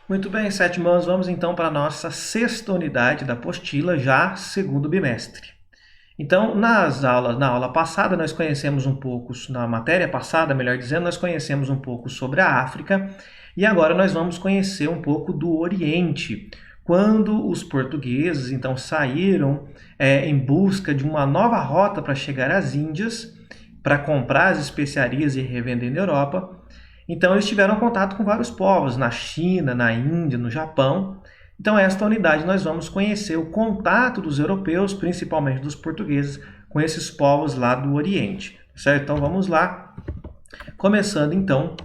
Muito bem, sétimos, vamos então para a nossa sexta unidade da apostila, já segundo bimestre. Então, na aula passada, nós conhecemos um pouco, na matéria passada, melhor dizendo, nós conhecemos um pouco sobre a África e agora nós vamos conhecer um pouco do Oriente, quando os portugueses então saíram em busca de uma nova rota para chegar às Índias, para comprar as especiarias e revender na Europa. Então, eles tiveram contato com vários povos, na China, na Índia, no Japão. Então, esta unidade nós vamos conhecer o contato dos europeus, principalmente dos portugueses, com esses povos lá do Oriente, certo? Então, vamos lá. Começando, então,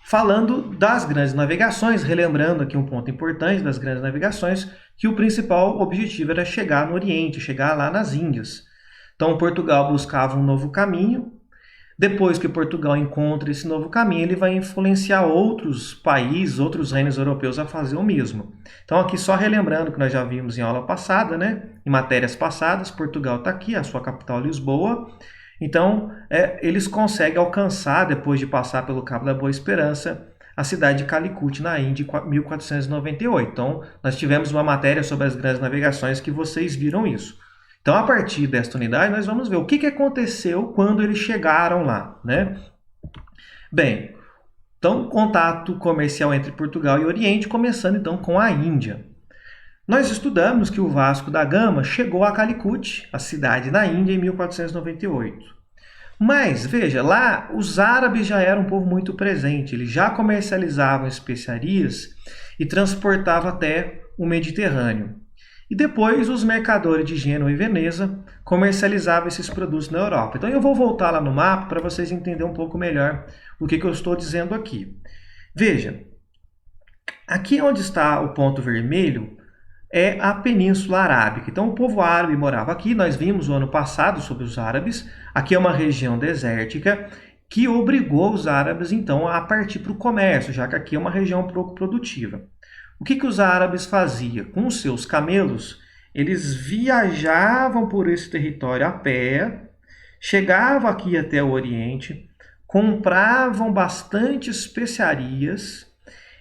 falando das grandes navegações, relembrando aqui um ponto importante das grandes navegações, que o principal objetivo era chegar no Oriente, chegar lá nas Índias. Então, Portugal buscava um novo caminho. Depois que Portugal encontra esse novo caminho, ele vai influenciar outros países, outros reinos europeus a fazer o mesmo. Então, aqui só relembrando que nós já vimos em aula passada, né? Em matérias passadas, Portugal está aqui, a sua capital Lisboa. Então, eles conseguem alcançar, depois de passar pelo Cabo da Boa Esperança, a cidade de Calicut, na Índia, em 1498. Então, nós tivemos uma matéria sobre as grandes navegações que vocês viram isso. Então, a partir desta unidade, nós vamos ver o que aconteceu quando eles chegaram lá, né? Bem, então, contato comercial entre Portugal e Oriente, começando então com a Índia. Nós estudamos que o Vasco da Gama chegou a Calicut, a cidade na Índia, em 1498. Mas, veja, lá os árabes já eram um povo muito presente, eles já comercializavam especiarias e transportavam até o Mediterrâneo. E depois os mercadores de Gênova e Veneza comercializavam esses produtos na Europa. Então eu vou voltar lá no mapa para vocês entenderem um pouco melhor o que eu estou dizendo aqui. Veja, aqui onde está o ponto vermelho é a Península Arábica. Então o povo árabe morava aqui, nós vimos o ano passado sobre os árabes. Aqui é uma região desértica que obrigou os árabes então a partir para o comércio, já que aqui é uma região pouco produtiva. O que os árabes faziam? Com os seus camelos, eles viajavam por esse território a pé, chegavam aqui até o Oriente, compravam bastante especiarias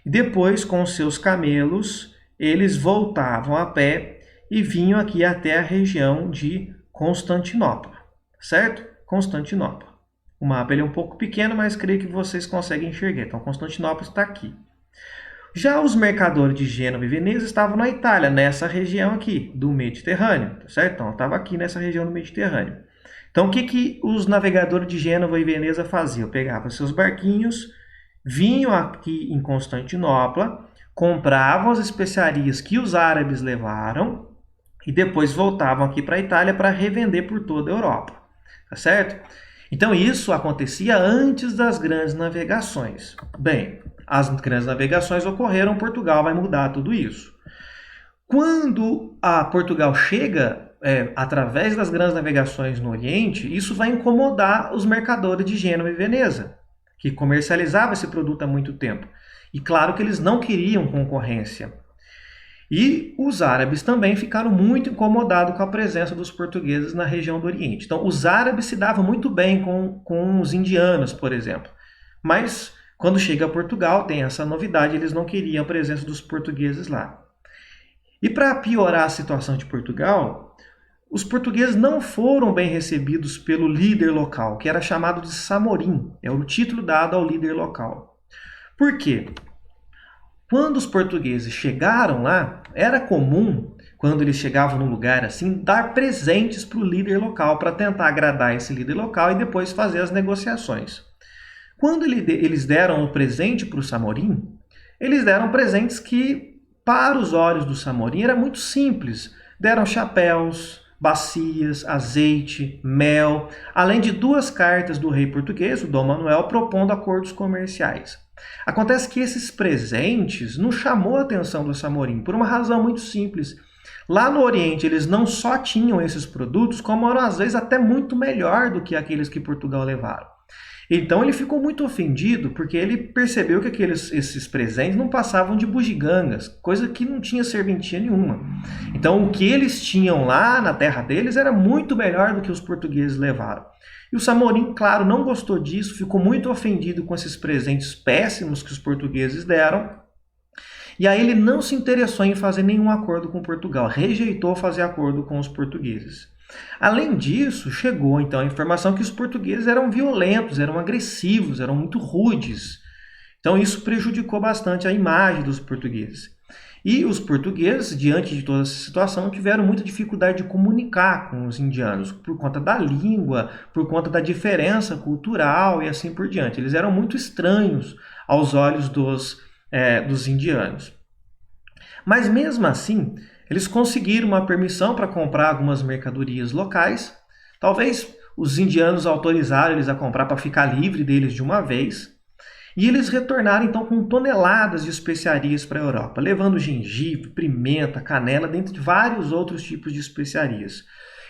e depois, com os seus camelos, eles voltavam a pé e vinham aqui até a região de Constantinopla, certo? Constantinopla. O mapa ele é um pouco pequeno, mas creio que vocês conseguem enxergar. Então, Constantinopla está aqui. Já os mercadores de Gênova e Veneza estavam na Itália, nessa região aqui, do Mediterrâneo, certo? Então, estava aqui nessa região do Mediterrâneo. Então, o que os navegadores de Gênova e Veneza faziam? Pegavam seus barquinhos, vinham aqui em Constantinopla, compravam as especiarias que os árabes levaram e depois voltavam aqui para a Itália para revender por toda a Europa, tá certo? Então, isso acontecia antes das grandes navegações. Bem, as grandes navegações ocorreram, Portugal vai mudar tudo isso. Quando a Portugal chega, através das grandes navegações no Oriente, isso vai incomodar os mercadores de Gênova e Veneza, que comercializavam esse produto há muito tempo. E claro que eles não queriam concorrência. E os árabes também ficaram muito incomodados com a presença dos portugueses na região do Oriente. Então, os árabes se davam muito bem com os indianos, por exemplo. Mas, quando chega a Portugal, tem essa novidade, eles não queriam a presença dos portugueses lá. E para piorar a situação de Portugal, os portugueses não foram bem recebidos pelo líder local, que era chamado de Samorim. É o título dado ao líder local. Por quê? Quando os portugueses chegaram lá, era comum, quando eles chegavam num lugar assim, dar presentes para o líder local, para tentar agradar esse líder local e depois fazer as negociações. Quando eles deram o presente para o Samorim, eles deram presentes que, para os olhos do Samorim, era muito simples. Deram chapéus, bacias, azeite, mel, além de 2 cartas do rei português, o Dom Manuel, propondo acordos comerciais. Acontece que esses presentes não chamou a atenção do Samorim por uma razão muito simples. Lá no Oriente, eles não só tinham esses produtos, como eram às vezes até muito melhor do que aqueles que Portugal levaram. Então ele ficou muito ofendido porque ele percebeu que esses presentes não passavam de bugigangas, coisa que não tinha serventia nenhuma. Então o que eles tinham lá na terra deles era muito melhor do que os portugueses levaram. E o Samorim, claro, não gostou disso, ficou muito ofendido com esses presentes péssimos que os portugueses deram E aí ele não se interessou em fazer nenhum acordo com Portugal, rejeitou fazer acordo com os portugueses. Além disso, chegou então a informação que os portugueses eram violentos, eram agressivos, eram muito rudes. Então isso prejudicou bastante a imagem dos portugueses. E os portugueses, diante de toda essa situação, tiveram muita dificuldade de comunicar com os indianos, por conta da língua, por conta da diferença cultural e assim por diante. Eles eram muito estranhos aos olhos dos indianos. Mas mesmo assim, eles conseguiram uma permissão para comprar algumas mercadorias locais. Talvez os indianos autorizaram eles a comprar para ficar livre deles de uma vez. E eles retornaram então com toneladas de especiarias para a Europa, levando gengibre, pimenta, canela, dentre vários outros tipos de especiarias.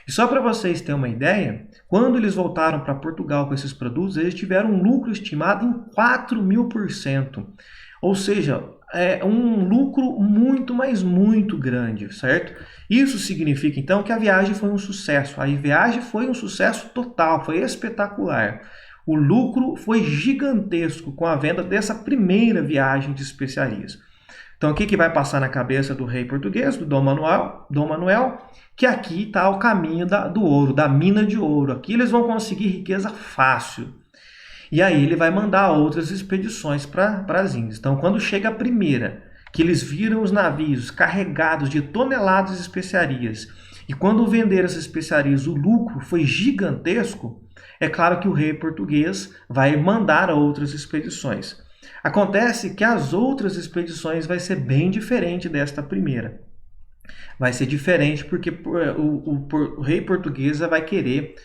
E só para vocês terem uma ideia, quando eles voltaram para Portugal com esses produtos, eles tiveram um lucro estimado em 4.000%. Ou seja, é um lucro muito, mas muito grande, certo? Isso significa então que a viagem foi um sucesso. A viagem foi um sucesso total, foi espetacular. O lucro foi gigantesco com a venda dessa primeira viagem de especiarias. Então, o que vai passar na cabeça do rei português, do Dom Manuel? Que aqui está o caminho do ouro, da mina de ouro. Aqui eles vão conseguir riqueza fácil. E aí ele vai mandar outras expedições para as Índias. Então, quando chega a primeira, que eles viram os navios carregados de toneladas de especiarias, e quando venderam essas especiarias o lucro foi gigantesco, é claro que o rei português vai mandar outras expedições. Acontece que as outras expedições vai ser bem diferente desta primeira. Vai ser diferente porque o rei português vai querer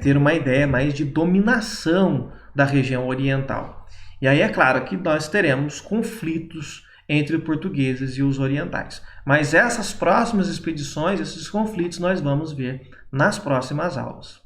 ter uma ideia mais de dominação da região oriental. E aí é claro que nós teremos conflitos entre os portugueses e os orientais. Mas essas próximas expedições, esses conflitos, nós vamos ver nas próximas aulas.